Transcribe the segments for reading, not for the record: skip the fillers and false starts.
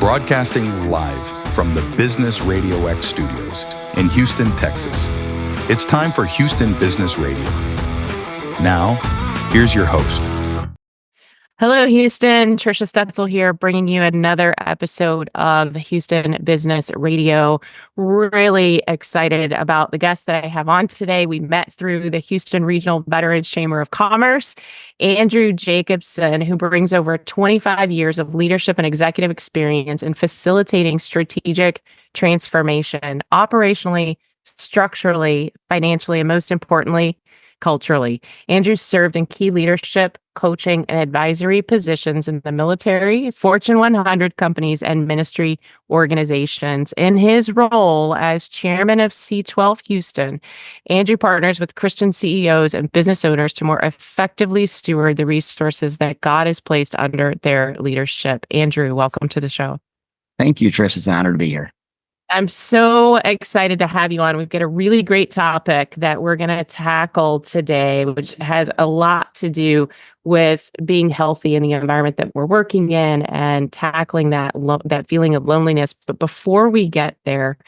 Broadcasting live from the Business Radio X studios in Houston, Texas. It's time for Houston Business Radio. Now, here's your host. Hello, Houston. Trisha Stetzel here, bringing you another episode of Houston Business Radio. Really excited about the guest that I have on today. We met through the Houston Regional Veterans Chamber of Commerce, Andrew Jacobson, who brings over 25 years of leadership and executive experience in facilitating strategic transformation, operationally, structurally, financially, and most importantly, culturally. Andrew served in key leadership, coaching, and advisory positions in the military, Fortune 100 companies, and ministry organizations. In his role as Chairman of C12 Houston, Andrew partners with Christian CEOs and business owners to more effectively steward the resources that God has placed under their leadership. Andrew, welcome to the show. Thank you, Trish. It's an honor to be here. I'm so excited to have you on. We've got a really great topic that we're going to tackle today, which has a lot to do with being healthy in the environment that we're working in and tackling that feeling of loneliness. But before we get there,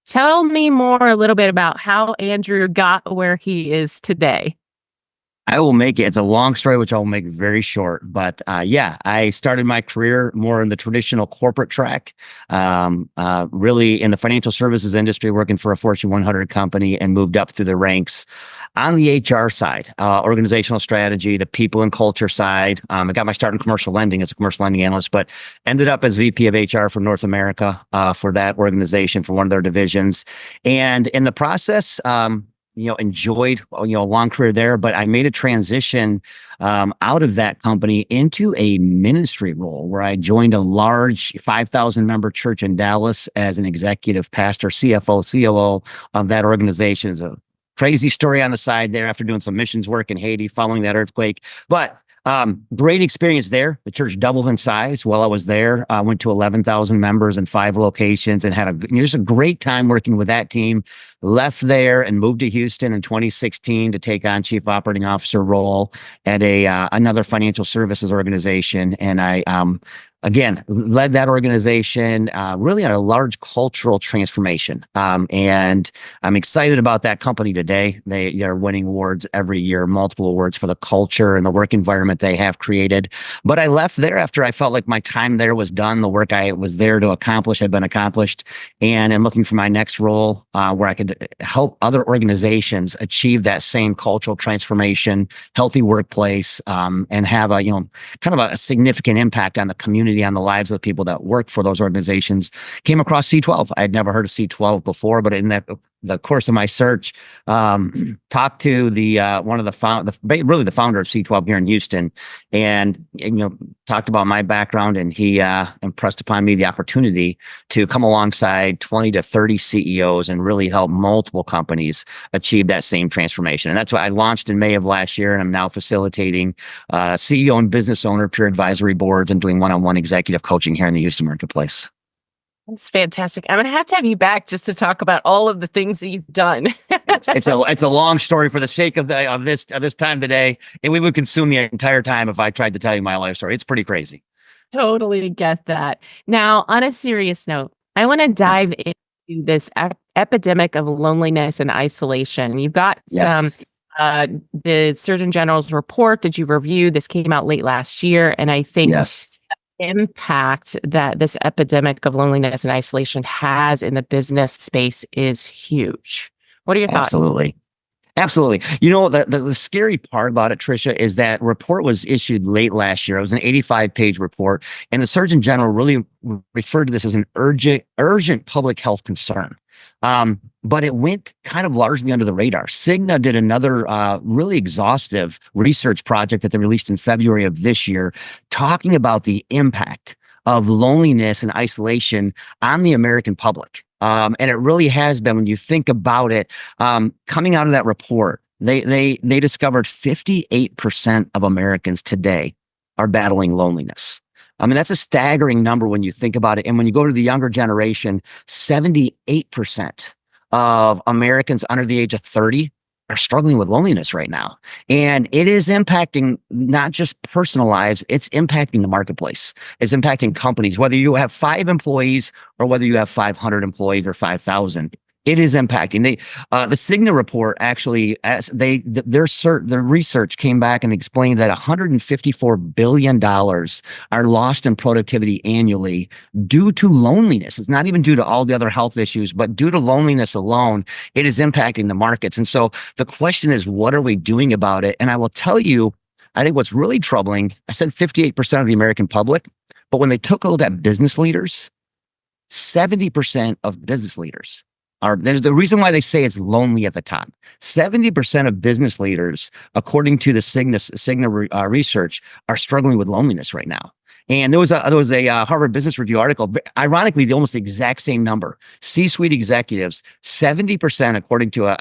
tell me a little bit about how Andrew got where he is today. I will make it. It's a long story, which I'll make very short. But I started my career more in the traditional corporate track, really in the financial services industry, working for a Fortune 100 company, and moved up through the ranks on the HR side, organizational strategy, the people and culture side. I got my start in commercial lending as a commercial lending analyst, but ended up as VP of HR for North America for that organization, for one of their divisions. And in the process, enjoyed, a long career there, but I made a transition out of that company into a ministry role where I joined a large 5,000 member church in Dallas as an executive pastor, CFO, COO of that organization. It's a crazy story on the side there after doing some missions work in Haiti following that earthquake. But great experience there. The church doubled in size while I was there. I went to 11,000 members in 5 locations and had just a great time working with that team. Left there and moved to Houston in 2016 to take on chief operating officer role at another financial services organization. And I again, led that organization really on a large cultural transformation. And I'm excited about that company today. They are winning awards every year, multiple awards for the culture and the work environment they have created. But I left there after I felt like my time there was done. The work I was there to accomplish had been accomplished. And I'm looking for my next role where I could help other organizations achieve that same cultural transformation, healthy workplace, and have a, kind of a significant impact on the community, on the lives of the people that work for those organizations. Came across C12. I had never heard of C12 before, but in the course of my search, talked to the founder of C12 here in Houston, and talked about my background, and he impressed upon me the opportunity to come alongside 20 to 30 CEOs and really help multiple companies achieve that same transformation. And that's what I launched in May of last year, and I'm now facilitating CEO and business owner peer advisory boards and doing one-on-one executive coaching here in the Houston marketplace. That's fantastic. I'm going to have you back just to talk about all of the things that you've done. It's a long story for the sake of this time today, and we would consume the entire time if I tried to tell you my life story. It's pretty crazy. Totally get that. Now, on a serious note, I want to dive into this epidemic of loneliness and isolation. You've got the Surgeon General's report. Did you review? This came out late last year, and I think impact that this epidemic of loneliness and isolation has in the business space is huge. What are your thoughts? Absolutely. The scary part about it, Tricia, is that report was issued late last year. It was an 85-page report, and the Surgeon General really referred to this as an urgent public health concern. But it went kind of largely under the radar. Cigna did another really exhaustive research project that they released in February of this year, talking about the impact of loneliness and isolation on the American public. And it really has been, when you think about it, coming out of that report, they discovered 58% of Americans today are battling loneliness. I mean, that's a staggering number when you think about it. And when you go to the younger generation, 78% of Americans under the age of 30 are struggling with loneliness right now. And it is impacting not just personal lives, it's impacting the marketplace. It's impacting companies, whether you have 5 employees or whether you have 500 employees or 5,000. It is impacting. The Cigna report actually, their research came back and explained that $154 billion are lost in productivity annually due to loneliness. It's not even due to all the other health issues, but due to loneliness alone, it is impacting the markets. And so the question is, what are we doing about it? And I will tell you, I think what's really troubling, I said 58% of the American public, but when they took a look at business leaders, 70% of business leaders there's the reason why they say it's lonely at the top. 70% of business leaders, according to the Cigna research, are struggling with loneliness right now. And there was a Harvard Business Review article, ironically, the almost exact same number. C-suite executives, 70%, according to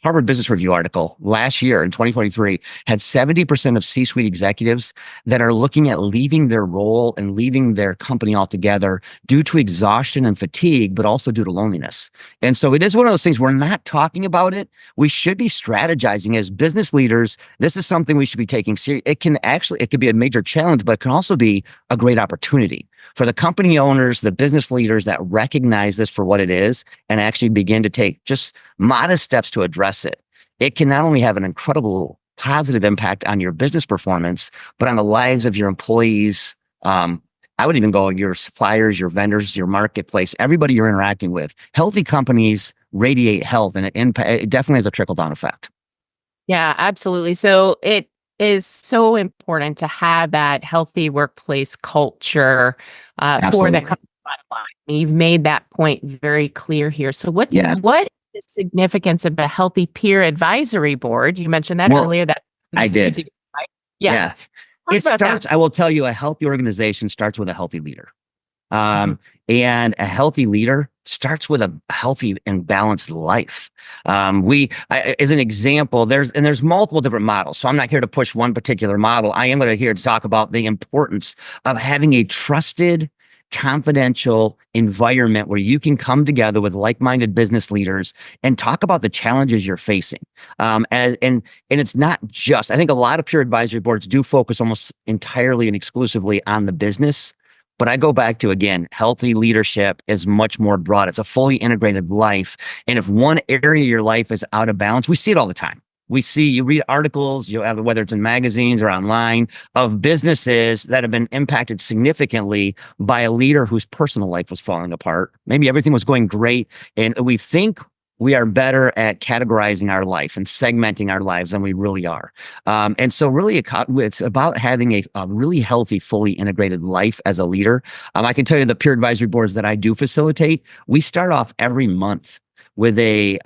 Harvard Business Review article last year in 2023, had 70% of C-suite executives that are looking at leaving their role and leaving their company altogether due to exhaustion and fatigue, but also due to loneliness. And so it is one of those things, we're not talking about it. We should be strategizing as business leaders. This is something we should be taking serious. It could be a major challenge, but it can also be a great opportunity for the company owners, the business leaders that recognize this for what it is and actually begin to take just modest steps to address it. It can not only have an incredible positive impact on your business performance, but on the lives of your employees. I would even go your suppliers, your vendors, your marketplace, everybody you're interacting with. Healthy companies radiate health, and it definitely has a trickle-down effect. Yeah, absolutely. So it is so important to have that healthy workplace culture for the company bottom line. You've made that point very clear here. So what is the significance of a healthy peer advisory board? You mentioned that earlier. That I did. Right? Yeah. It starts, I will tell you, a healthy organization starts with a healthy leader. And a healthy leader starts with a healthy and balanced life. As an example, there's multiple different models. So I'm not here to push one particular model. I am here to talk about the importance of having a trusted, confidential environment where you can come together with like-minded business leaders and talk about the challenges you're facing. And it's not just, I think a lot of peer advisory boards do focus almost entirely and exclusively on the business. But I go back to, again, healthy leadership is much more broad. It's a fully integrated life. And if one area of your life is out of balance, we see it all the time. You read articles, whether it's in magazines or online, of businesses that have been impacted significantly by a leader whose personal life was falling apart. Maybe everything was going great, and we think we are better at categorizing our life and segmenting our lives than we really are. And so really it's about having a really healthy, fully integrated life as a leader. I can tell you the peer advisory boards that I do facilitate, we start off every month with a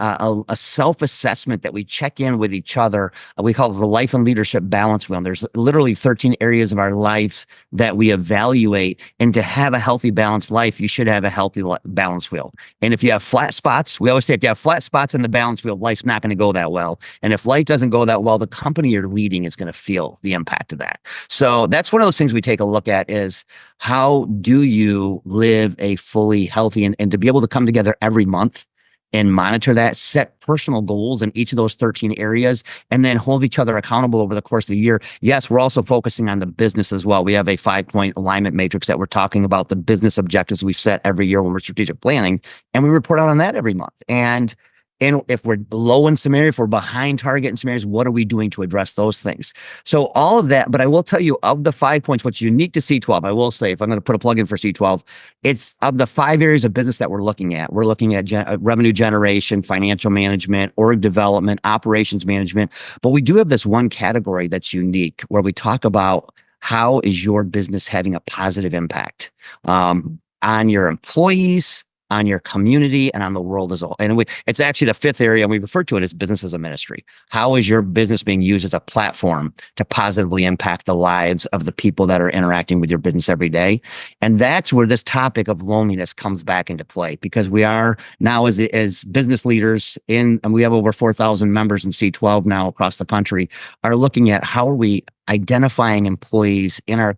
self-assessment that we check in with each other. We call it the Life and Leadership Balance Wheel. And there's literally 13 areas of our life that we evaluate. And to have a healthy, balanced life, you should have a healthy balance wheel. And if you have flat spots, we always say if you have flat spots in the balance wheel, life's not going to go that well. And if life doesn't go that well, the company you're leading is going to feel the impact of that. So that's one of those things we take a look at is how do you live a fully healthy and to be able to come together every month and monitor that, set personal goals in each of those 13 areas, and then hold each other accountable over the course of the year. Yes, we're also focusing on the business as well. We have a 5-point alignment matrix that we're talking about the business objectives we've set every year when we're strategic planning, and we report out on that every month. And if we're low in some areas, if we're behind target in some areas, what are we doing to address those things? So all of that, but I will tell you of the 5 points, what's unique to C12, I will say, if I'm going to put a plug in for C12, it's of the 5 areas of business that we're looking at. We're looking at revenue generation, financial management, org development, operations management. But we do have this one category that's unique where we talk about how is your business having a positive impact on your employees, on your community, and on the world as a whole. And it's actually the 5th area, and we refer to it as business as a ministry. How is your business being used as a platform to positively impact the lives of the people that are interacting with your business every day? And that's where this topic of loneliness comes back into play, because we are now as business leaders and we have over 4,000 members in C12 now across the country, are looking at how are we identifying employees in our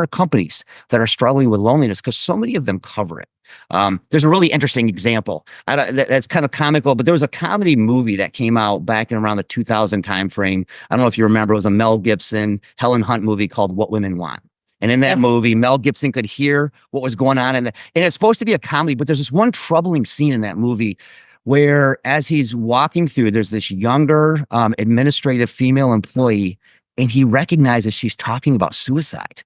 companies that are struggling with loneliness, because so many of them cover it. There's a really interesting example. That's kind of comical, but there was a comedy movie that came out back in around the 2000 timeframe. I don't know if you remember, it was a Mel Gibson, Helen Hunt movie called What Women Want. And in that movie, Mel Gibson could hear what was going on. And it's supposed to be a comedy, but there's this one troubling scene in that movie where as he's walking through, there's this younger administrative female employee, and he recognizes she's talking about suicide.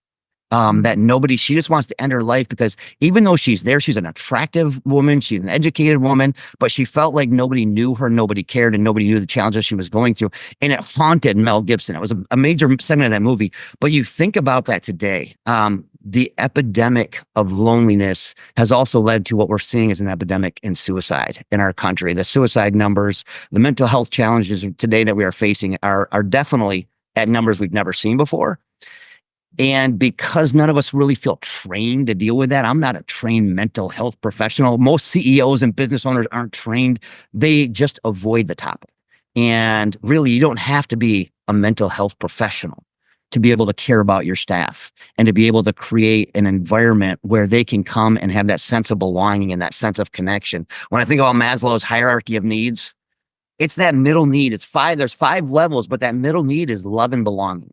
That she just wants to end her life because even though she's there, she's an attractive woman, she's an educated woman, but she felt like nobody knew her, nobody cared, and nobody knew the challenges she was going through. And it haunted Mel Gibson. It was a major segment of that movie. But you think about that today, the epidemic of loneliness has also led to what we're seeing as an epidemic in suicide in our country. The suicide numbers, the mental health challenges today that we are facing are definitely at numbers we've never seen before. And because none of us really feel trained to deal with that, I'm not a trained mental health professional. Most CEOs and business owners aren't trained. They just avoid the topic. And really, you don't have to be a mental health professional to be able to care about your staff and to be able to create an environment where they can come and have that sense of belonging and that sense of connection. When I think about Maslow's hierarchy of needs, it's that middle need. There's 5 levels, but that middle need is love and belonging.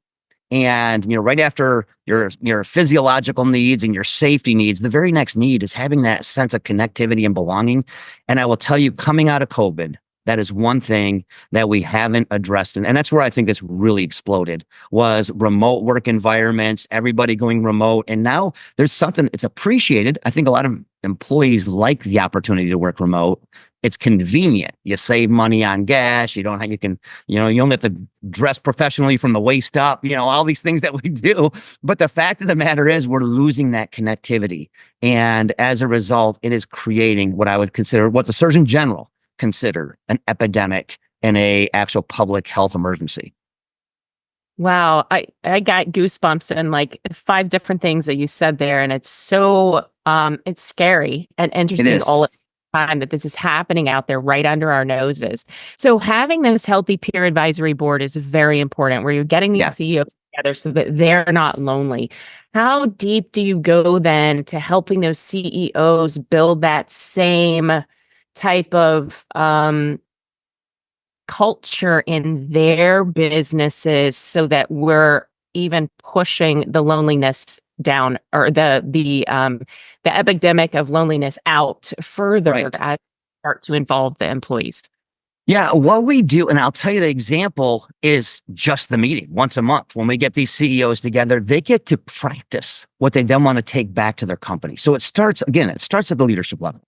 And, right after your physiological needs and your safety needs, the very next need is having that sense of connectivity and belonging. And I will tell you, coming out of COVID, that is one thing that we haven't addressed. And that's where I think this really exploded, was remote work environments, everybody going remote. And now there's something, it's appreciated. I think a lot of employees like the opportunity to work remote. It's convenient. You save money on gas. You only have to dress professionally from the waist up, all these things that we do. But the fact of the matter is we're losing that connectivity. And as a result, it is creating what I would consider, what the Surgeon General consider an epidemic and a actual public health emergency. Wow. I got goosebumps and like 5 different things that you said there. And it's so, it's scary and interesting all at the time that this is happening out there right under our noses. So having this healthy peer advisory board is very important, where you're getting the CEOs together so that they're not lonely. How deep do you go then to helping those CEOs build that same type of culture in their businesses so that we're even pushing the loneliness down, or the epidemic of loneliness out further as start to involve the employees? Yeah, what we do, and I'll tell you the example is just the meeting once a month. When we get these CEOs together, they get to practice what they then want to take back to their company. So it starts at the leadership level.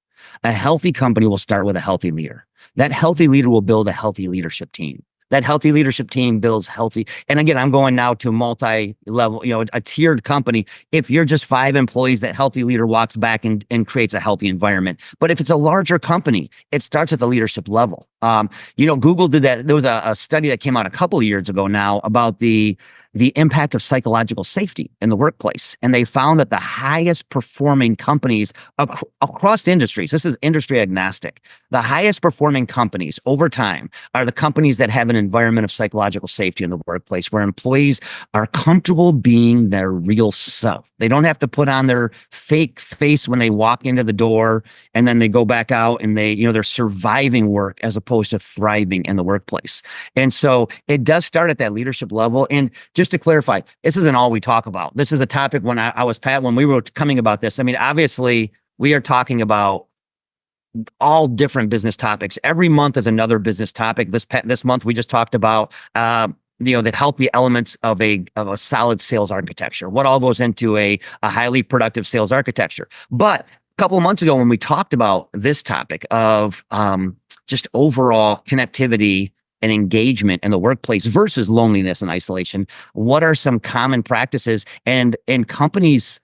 A healthy company will start with a healthy leader. That healthy leader will build a healthy leadership team. That healthy leadership team builds healthy. And again, I'm going now to multi-level, a tiered company. If you're just 5 employees, that healthy leader walks back and creates a healthy environment. But if it's a larger company, it starts at the leadership level. Google did that. There was a study that came out a couple of years ago now about the impact of psychological safety in the workplace. And they found that the highest performing companies across industries, this is industry agnostic, the highest performing companies over time are the companies that have an environment of psychological safety in the workplace, where employees are comfortable being their real self. They don't have to put on their fake face when they walk into the door, and then they go back out and they're surviving work as opposed to thriving in the workplace. And so it does start at that leadership level. And just to clarify, this isn't all we talk about. This is a topic when we were coming about this. I mean, obviously we are talking about all different business topics. Every month is another business topic. This month we just talked about the healthy elements of a solid sales architecture. What all goes into a highly productive sales architecture. But a couple of months ago, when we talked about this topic of just overall connectivity and engagement in the workplace versus loneliness and isolation, what are some common practices? And companies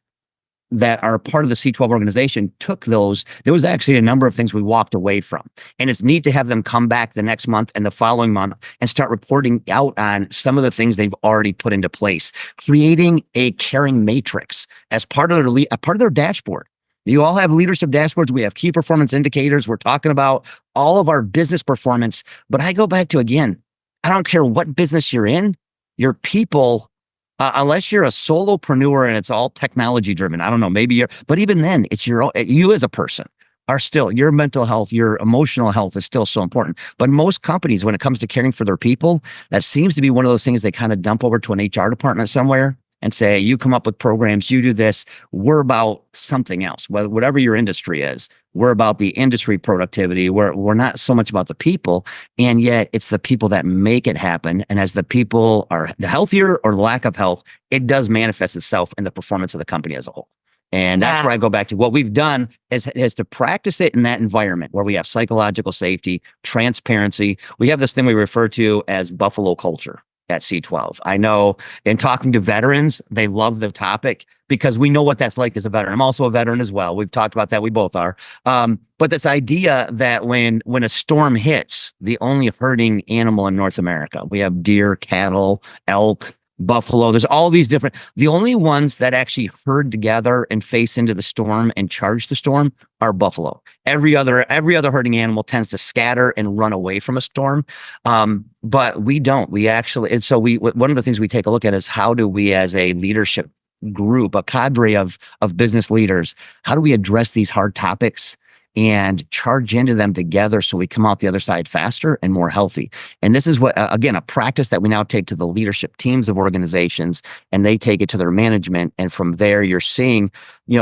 that are part of the C12 organization took those. There was actually a number of things we walked away from. And it's neat to have them come back the next month and the following month and start reporting out on some of the things they've already put into place, creating a caring matrix as part of their dashboard. You all have leadership dashboards. We have key performance indicators. We're talking about all of our business performance. But I go back to, again, I don't care what business you're in, your people Unless you're a solopreneur and it's all technology driven. I don't know, maybe but even then, it's you as a person are still, your mental health, your emotional health is still so important. But most companies, when it comes to caring for their people, that seems to be one of those things they kind of dump over to an HR department somewhere and say, you come up with programs, you do this. We're about something else, whatever your industry is. We're about the industry productivity. We're not so much about the people. And yet it's the people that make it happen. And as the people are the healthier or lack of health, it does manifest itself in the performance of the company as a whole. And that's where I go back to what we've done is to practice it in that environment where we have psychological safety, transparency. We have this thing we refer to as Buffalo culture at C12. I know in talking to veterans, they love the topic because we know what that's like as a veteran. I'm also a veteran as well. We've talked about that. We both are. But this idea that when a storm hits, the only herding animal in North America, we have deer, cattle, elk, buffalo, there's all these different, the only ones that actually herd together and face into the storm and charge the storm are buffalo. Every other herding animal tends to scatter and run away from a storm. But we don't, we actually, and so one of the things we take a look at is how do we as a leadership group, a cadre of business leaders, how do we address these hard topics and charge into them together so we come out the other side faster and more healthy. And this is what, again, a practice that we now take to the leadership teams of organizations, and they take it to their management. And from there, you're seeing,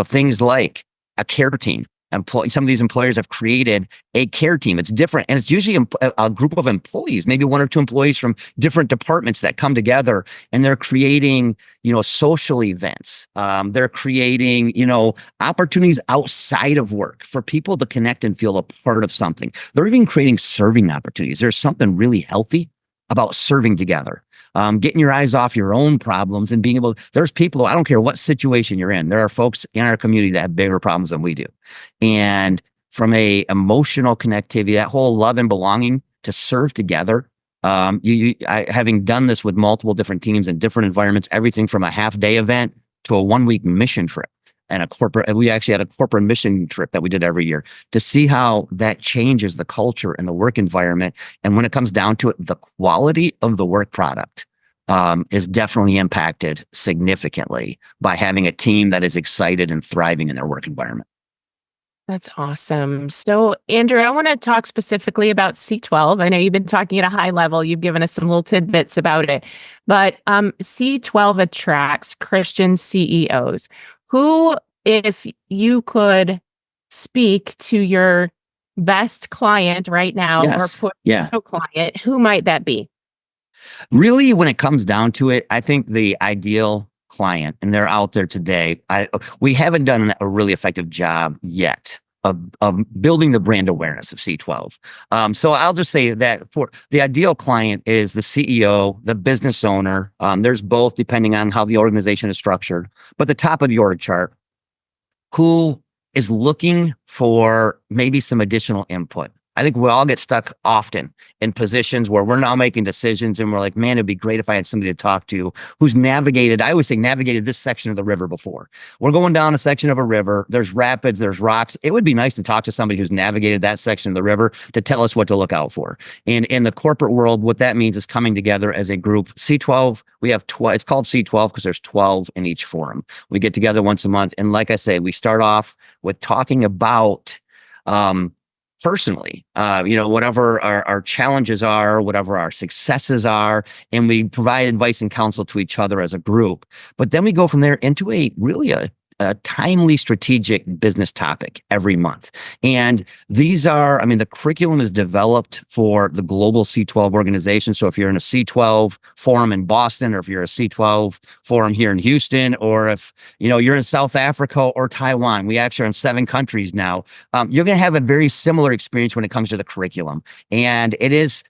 things like a care team. Some of these employers have created a care team. It's different. And it's usually a group of employees, maybe one or two employees from different departments that come together, and they're creating, social events. They're creating, opportunities outside of work for people to connect and feel a part of something. They're even creating serving opportunities. There's something really healthy about serving together. Getting your eyes off your own problems and being able, there's people, I don't care what situation you're in, there are folks in our community that have bigger problems than we do. And from a emotional connectivity, that whole love and belonging to serve together, having done this with multiple different teams in different environments, everything from a half-day event to a one-week mission trip. And we actually had a corporate mission trip that we did every year to see how that changes the culture and the work environment. And when it comes down to it, the quality of the work product is definitely impacted significantly by having a team that is excited and thriving in their work environment. That's awesome. So, Andrew, I want to talk specifically about C12. I know you've been talking at a high level. You've given us some little tidbits about it. But C12 attracts Christian CEOs. Who, if you could speak to your best client right now, Yes. or potential client, who might that be? Really, when it comes down to it, I think the ideal client, and they're out there today, we haven't done a really effective job yet of building the brand awareness of C12. So I'll just say that for the ideal client is the CEO, the business owner. There's both depending on how the organization is structured, but the top of the org chart, who is looking for maybe some additional input. I think we all get stuck often in positions where we're now making decisions and we're like, man, it'd be great if I had somebody to talk to who's navigated, I always say navigated this section of the river before. We're going down a section of a river, there's rapids, there's rocks. It would be nice to talk to somebody who's navigated that section of the river to tell us what to look out for. And in the corporate world, what that means is coming together as a group. C12, we have 12, it's called C12 because there's 12 in each forum. We get together once a month. And like I say, we start off with talking about, personally, whatever our challenges are, whatever our successes are, and we provide advice and counsel to each other as a group. But then we go from there into a timely strategic business topic every month. And these are, the curriculum is developed for the global C12 organization. So if you're in a C12 forum in Boston, or if you're a C12 forum here in Houston, or if you're in South Africa or Taiwan, we actually are in 7 countries now, you're going to have a very similar experience when it comes to the curriculum. And it is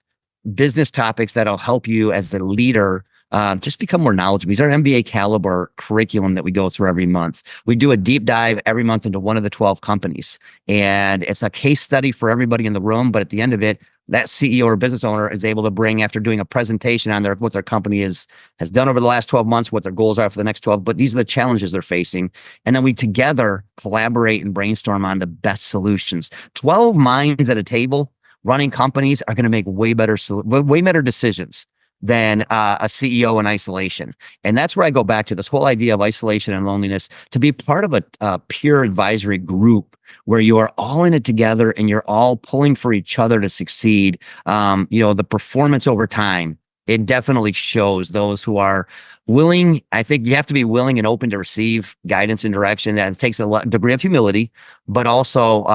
business topics that'll help you as a leader just become more knowledgeable. These are MBA caliber curriculum that we go through every month. We do a deep dive every month into one of the 12 companies, and it's a case study for everybody in the room. But at the end of it, that CEO or business owner is able to bring, after doing a presentation on what their company has done over the last 12 months, what their goals are for the next 12, but these are the challenges they're facing. And then we together collaborate and brainstorm on the best solutions. 12 minds at a table running companies are going to make way better decisions than a CEO in isolation. And that's where I go back to this whole idea of isolation and loneliness, to be part of a peer advisory group where you are all in it together and you're all pulling for each other to succeed. The performance over time, it definitely shows those who are willing. I think you have to be willing and open to receive guidance and direction. And it takes a degree of humility, but also,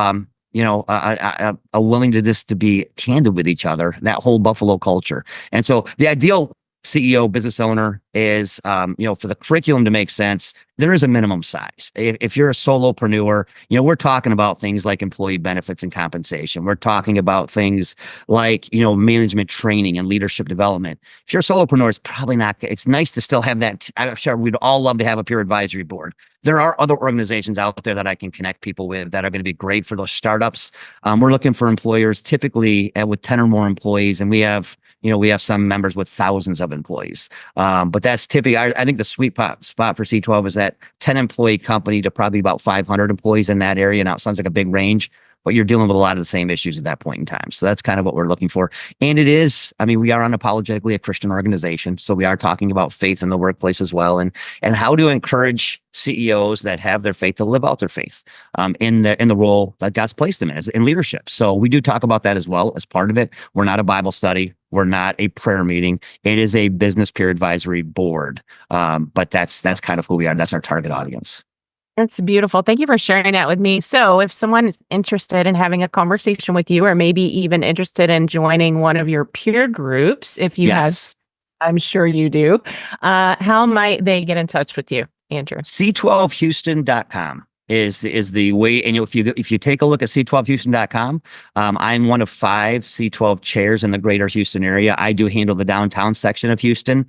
a willing to be candid with each other, that whole Buffalo culture. And so the ideal CEO, business owner is, for the curriculum to make sense, there is a minimum size. If you're a solopreneur, we're talking about things like employee benefits and compensation. We're talking about things like, management training and leadership development. If you're a solopreneur, it's probably not, it's nice to still have that. I'm sure we'd all love to have a peer advisory board. There are other organizations out there that I can connect people with that are going to be great for those startups. We're looking for employers typically with 10 or more employees, and we have some members with thousands of employees. But that's typically, I think the sweet spot for C12 is that 10 employee company to probably about 500 employees in that area. Now it sounds like a big range, but you're dealing with a lot of the same issues at that point in time. So that's kind of what we're looking for. And it is, we are unapologetically a Christian organization. So we are talking about faith in the workplace as well, and how to encourage CEOs that have their faith to live out their faith in the role that God's placed them in leadership. So we do talk about that as well as part of it. We're not a Bible study. We're not a prayer meeting. It is a business peer advisory board. But that's kind of who we are. That's our target audience. That's beautiful. Thank you for sharing that with me. So if someone is interested in having a conversation with you, or maybe even interested in joining one of your peer groups, if you have, I'm sure you do, how might they get in touch with you, Andrew? C12Houston.com is the way. And if you take a look at C12Houston.com, I'm one of 5 C12 chairs in the greater Houston area. I do handle the downtown section of Houston.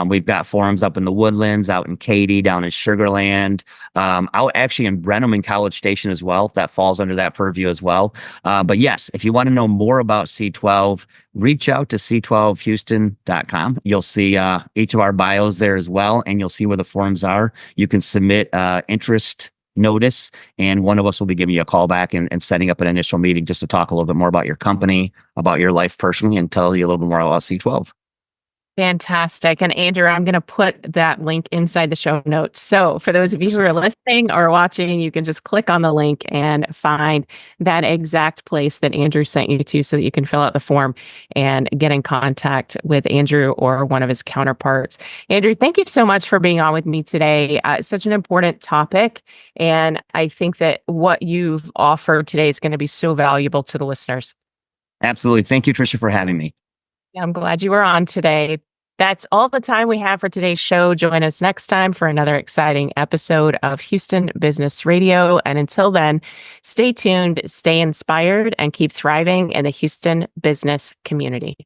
We've got forums up in the Woodlands, out in Katy, down in Sugar Land, out actually in Brenham and College Station as well. That falls under that purview as well. But yes, if you want to know more about C12, reach out to C12Houston.com. You'll see each of our bios there as well, and you'll see where the forums are. You can submit interest notice, and one of us will be giving you a call back and setting up an initial meeting just to talk a little bit more about your company, about your life personally, and tell you a little bit more about C12. Fantastic. And Andrew, I'm going to put that link inside the show notes. So for those of you who are listening or watching, you can just click on the link and find that exact place that Andrew sent you to so that you can fill out the form and get in contact with Andrew or one of his counterparts. Andrew, thank you so much for being on with me today. It's such an important topic. And I think that what you've offered today is going to be so valuable to the listeners. Absolutely. Thank you, Tricia, for having me. I'm glad you were on today. That's all the time we have for today's show. Join us next time for another exciting episode of Houston Business Radio. And until then, stay tuned, stay inspired, and keep thriving in the Houston business community.